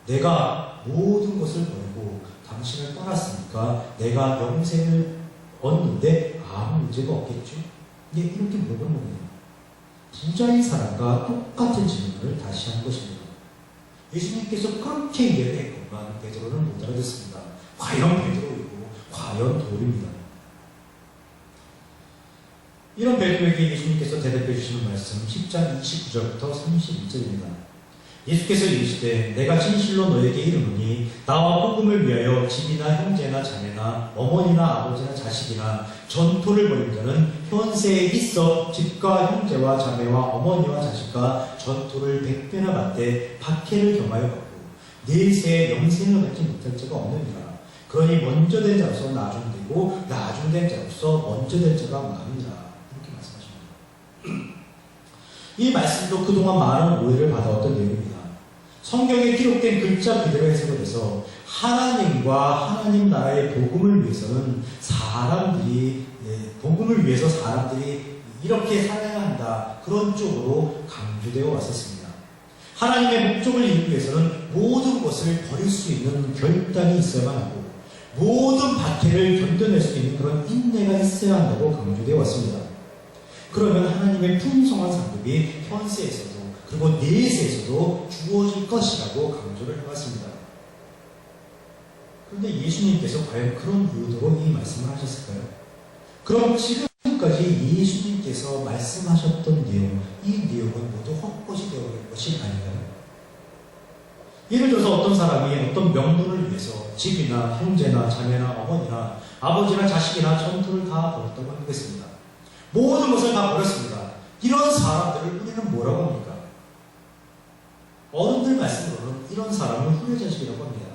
S1: 내가 모든 것을 버리고 당신을 따랐으니까 내가 영생을 얻는데 아무 문제가 없겠죠. 예, 이렇게 물어보는 겁니다. 부자의 사람과 똑같은 질문을 다시 한 것입니다. 예수님께서 그렇게 이야기했건만 베드로는 못 알아듣습니다. 과연 베드로이고 과연 돌입니다. 이런 베드로에게 예수님께서 대답해 주시는 말씀 10장 29절부터 31절입니다. 예수께서 이르시되 내가 진실로 너에게 이르노니 나와 복음을 위하여 집이나 형제나 자매나 어머니나 아버지나 자식이나 전토를 벌인 자는 현세에 있어 집과 형제와 자매와 어머니와 자식과 전토를 100배나 받되 박해를 경하여 받고 내세에 영생을 받지 못할 자가 없느니라. 그러니 먼저 된 자로서 나중되고 나중된 자로서 먼저 된 자가 많으니라. 이렇게 말씀하십니다. 이 말씀도 그동안 많은 오해를 받아왔던 내용입니다. 성경에 기록된 글자 그대로 해석을 해서 하나님과 하나님 나라의 복음을 위해서는 복음을 위해서 사람들이 이렇게 살아야 한다, 그런 쪽으로 강조되어 왔었습니다. 하나님의 목적을 이루기 위해서는 모든 것을 버릴 수 있는 결단이 있어야만 하고 모든 박해를 견뎌낼 수 있는 그런 인내가 있어야 한다고 강조되어 왔습니다. 그러면 하나님의 풍성한 상급이 현세에서도 그리고 내세에서도 주어질 것이라고 강조를 해왔습니다. 그런데 예수님께서 과연 그런 의도로 이 말씀을 하셨을까요? 그럼 지금까지 예수님께서 말씀하셨던 내용, 이 내용은 모두 헛것이 되어 있는 것이 아닌가요? 예를 들어서 어떤 사람이 어떤 명분을 위해서 집이나 형제나 자매나 어머니나 아버지나 자식이나 전투를 다 버렸다고 하겠습니다. 모든 것을 다 버렸습니다. 이런 사람들을 우리는 뭐라고 합니까? 어른들 말씀으로는 이런 사람은 후레자식이라고 합니다.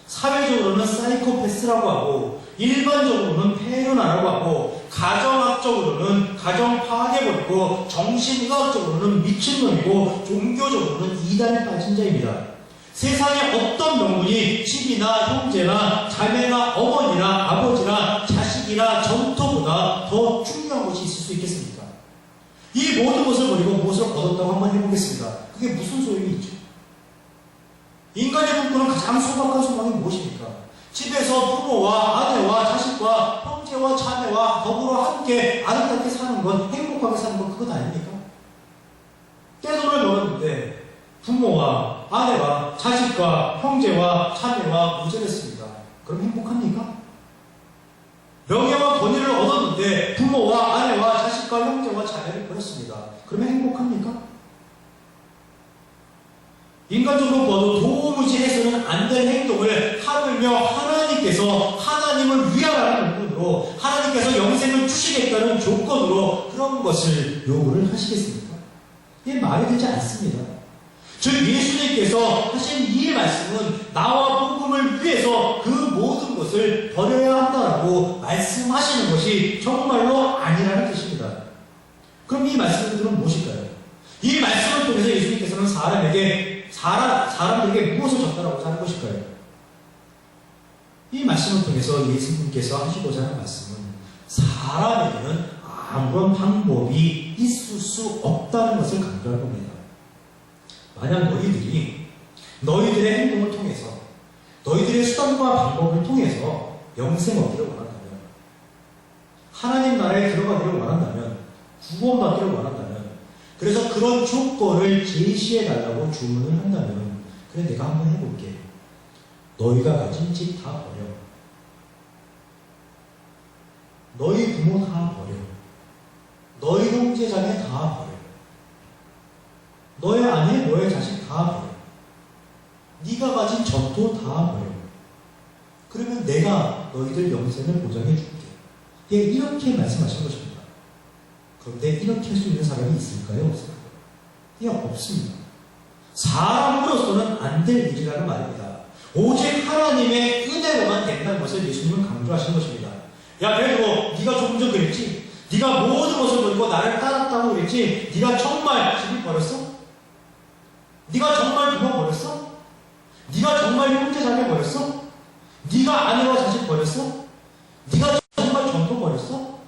S1: 사회적으로는 사이코패스라고 하고, 일반적으로는 페르나라고 하고, 가정학적으로는 가정 파괴버리고, 정신의학적으로는 미친놈이고, 종교적으로는 이단에 빠진 자입니다. 세상에 어떤 명분이 집이나 형제나 자매나 어머니나 아버지나 자식이나 전토보다 더 중요한 것이 있을 수 있겠습니까? 이 모든 것을 버리고 무엇을 얻었다고 한번 해보겠습니다. 그게 무슨 소용이 있죠? 인간의 꿈꾸는 가장 소박한 소망이 무엇입니까? 집에서 부모와 아내와 자식과 형제와 자매와 더불어 함께 아름답게 사는 것, 행복하게 사는 것, 그것 아닙니까? 떼돈을 벌었는데 부모와 아내와 자식과 형제와 자매와 무죄했습니다. 그럼 행복합니까? 명예와 권위를 얻었는데 부모와 아내와 자식과 형제와 자매를 버렸습니다. 그러면 행복합니까? 인간적으로 봐도 도무지 해서는 안 될 행동을 하물며 하나님께서 하나님을 위하라는 부분으로 하나님께서 영생을 주시겠다는 조건으로 그런 것을 요구를 하시겠습니까? 이게 말이 되지 않습니다. 즉 예수님께서 하신 이 말씀은 나와 복음을 위해서 그 모든 것을 버려야 한다라고 말씀하시는 것이 정말로 아니라는 뜻입니다. 그럼 이 말씀들은 무엇일까요? 이 말씀을 통해서 예수님께서는 사람들에게 무엇을 전달하고자 하는 것일까요? 이 말씀을 통해서 예수님께서 하시고자 하는 말씀은 사람에게는 아무런 방법이 있을 수 없다는 것을 강조할 겁니다. 만약 너희들이 너희들의 행동을 통해서 너희들의 수단과 방법을 통해서 영생 얻기를 원한다면, 하나님 나라에 들어가기를 원한다면, 구원받기를 원한다면, 그래서 그런 조건을 제시해달라고 주문을 한다면, 그래 내가 한번 해볼게. 너희가 가진 집 다 버려. 너희 부모 다 버려. 너희 형제 자매 다 버려. 너의 아내, 너의 자식 다 버려. 네가 가진 전토 다 버려. 그러면 내가 너희들 영생을 보장해 줄게. 예, 이렇게 말씀하신 것입니다. 그런데 이렇게 할 수 있는 사람이 있을까요? 없을까요? 예, 없습니다. 사람으로서는 안 될 일이라는 말입니다. 오직 하나님의 은혜로만 된다는 것을 예수님은 강조하신 것입니다. 야 베드로, 네가 조금 전 그랬지? 네가 모든 것을 버리고 나를 따랐다고 그랬지? 네가 정말 집을 버렸어? 네가 정말 부모 버렸어? 네가 정말 형제 자매 버렸어? 네가 아내와 자식 버렸어? 네가 정말 전토 버렸어?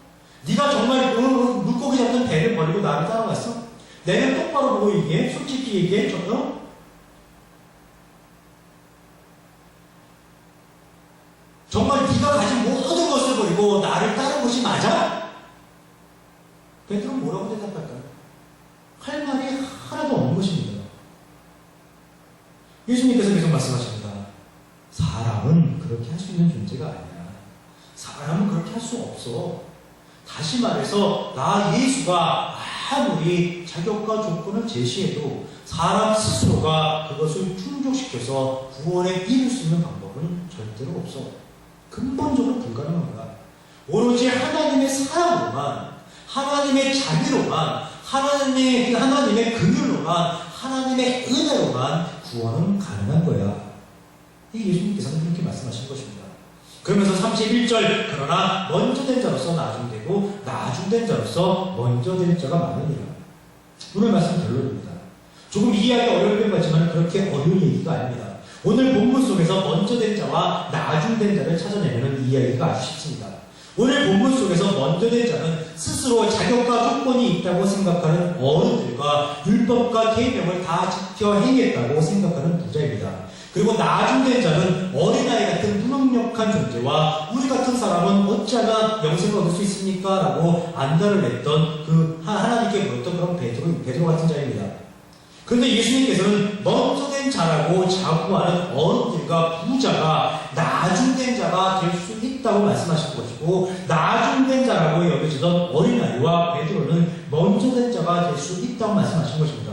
S1: 네가 정말 물고기 잡던 배를 버리고 나를 따라갔어? 내는 똑바로 보고 얘기해. 솔직히 얘기해. 정말 네가 가진 모든 것을 버리고 나를 따른 것이 맞아? 베드로는 뭐라고 대답할까요? 할 말이 하나도 없는 것입니다. 예수님께서 계속 말씀하십니다. 사람은 그렇게 할 수 있는 존재가 아니야. 사람은 그렇게 할 수 없어. 다시 말해서 나 예수가 아무리 자격과 조건을 제시해도 사람 스스로가 그것을 충족시켜서 구원에 이룰 수 있는 방법은 절대로 없어. 근본적으로 불가능합니다. 오로지 하나님의 사랑으로만, 하나님의 자비로만, 하나님의 긍휼로만, 하나님의 은혜로만 구원은 가능한 거야. 이 예수님께서는 그렇게 말씀하신 것입니다. 그러면서 31절, 그러나 먼저 된 자로서 나중되고 나중된 자로서 먼저 된 자가 많으니라. 오늘 말씀 결론입니다. 조금 이해하기 어려울 것 같지만 그렇게 어려운 얘기가 아닙니다. 오늘 본문 속에서 먼저 된 자와 나중된 자를 찾아내면 이해하기가 아주 쉽습니다. 오늘 본문 속에서 먼저 된 자는 스스로 자격과 조건이 있다고 생각하는 어른들과 율법과 계명을 다 지켜 행했다고 생각하는 부자입니다. 그리고 나중된 자는 어린아이 같은 무능력한 존재와 우리 같은 사람은 어찌하면 영생을 얻을 수 있습니까? 라고 안달을 냈던 그 하나님께 물었던 그런 베드로 같은 자입니다. 그런데 예수님께서는 먼저 된 자라고 자부하는 어른들과 부자가 나중된 자가 될 수 있다고 말씀하신 것이고, 나중된 자라고 여겨지던 어린아이와 베드로는 먼저 된 자가 될 수 있다고 말씀하신 것입니다.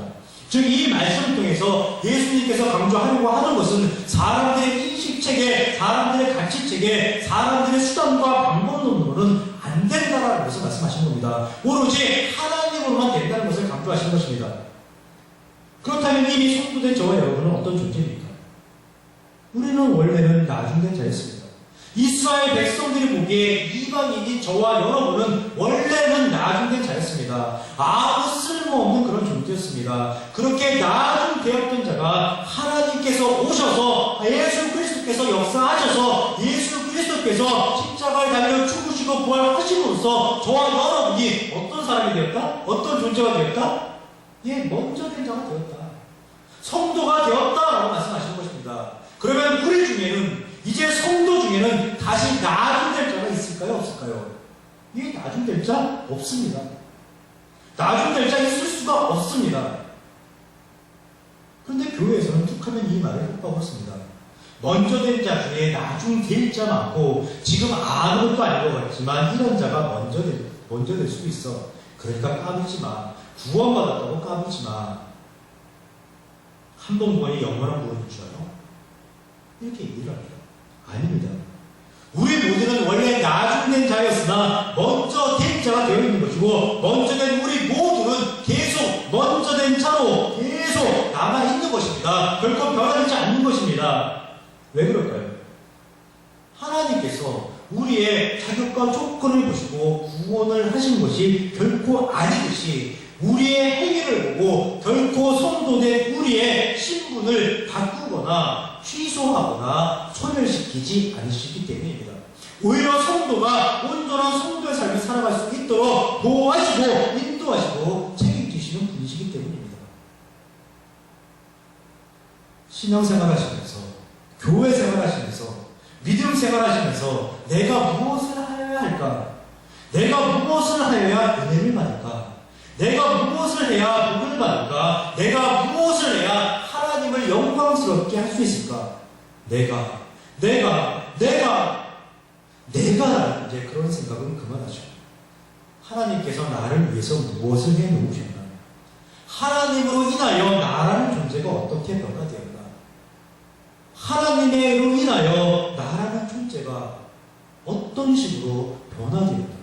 S1: 즉 이 말씀을 통해서 예수님께서 강조하려고 하는 것은 사람들의 인식체계, 사람들의 가치체계, 사람들의 수단과 방법론으로는 안 된다라는 것을 말씀하신 겁니다. 오로지 하나님으로만 된다. 것입니다. 그렇다면 이미 성도된 저와 여러분은 어떤 존재입니까? 우리는 원래는 나중된 자였습니다. 이스라엘 백성들이 보기에 이방인인 저와 여러분은 원래는 나중된 자였습니다. 아무 쓸모없는 그런 존재였습니다. 그렇게 나중되었던 자가 하나님께서 오셔서 예수 그리스도께서 역사하셔서 예수 그리스도께서 십자가에 달려 죽으시고 부활하심으로써 저와 여러분이 어떤 사람이 되었다? 어떤 존재가 되었다? 예, 먼저 된 자가 되었다. 성도가 되었다라고 말씀하시는 것입니다. 그러면 우리 중에는 이제 성도 중에는 다시 나중될 자가 있을까요? 없을까요? 이 나중될 자 없습니다. 나중될 자 있을 수가 없습니다. 그런데 교회에서는 툭하면 이 말을 협박하고 있습니다. 먼저 된 자 중에 나중될 자 많고 지금 아무것도 아닌 것 같지만 이런 자가 먼저 될 수도 있어. 그러니까 까불지 마. 구원받았다고 까불지 마. 한 번 구원이 영원한 구원인 줄 알아? 이렇게 얘기를 합니다. 아닙니다. 우리 모두는 원래 나중된 자였으나 먼저 된 자가 되어 있는 것이고 먼저 된 우리 모두는 계속 먼저 된 자로 계속 남아있는 것입니다. 결코 변하지 않는 것입니다. 왜 그럴까요? 하나님께서 우리의 자격과 조건을 보시고 구원을 하신 것이 결코 아니듯이 우리의 행위를 보고 결코 성도된 우리의 신분을 바꾸거나 취소하거나 소멸시키지 않으시기 때문입니다. 오히려 성도가 온전한 성도의 삶을 살아갈 수 있도록 보호하시고 인도하시고 책임지시는 분이시기 때문입니다. 신앙생활 하시면서 교회 생활하시면서 믿음 생활하시면서 내가 무엇을 하여야 할까? 내가 무엇을 하여야 은혜를 받을까? 내가 무엇을 해야 복을 받을까? 내가 무엇을 해야 하나님을 영광스럽게 할 수 있을까? 내가 이제 그런 생각은 그만하죠. 하나님께서 나를 위해서 무엇을 해 놓으셨나? 하나님으로 인하여 나라는 존재가 어떻게 변화되었나? 하나님으로 인하여 나라는 존재가 어떤 식으로 변화되었나?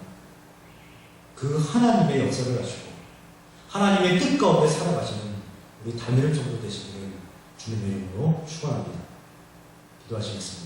S1: 그 하나님의 역사를 가지고 하나님의 뜻 가운데 살아가시는 우리 다니엘 정도 되시기를 주님의 이름으로 축원합니다. 기도하시겠습니다.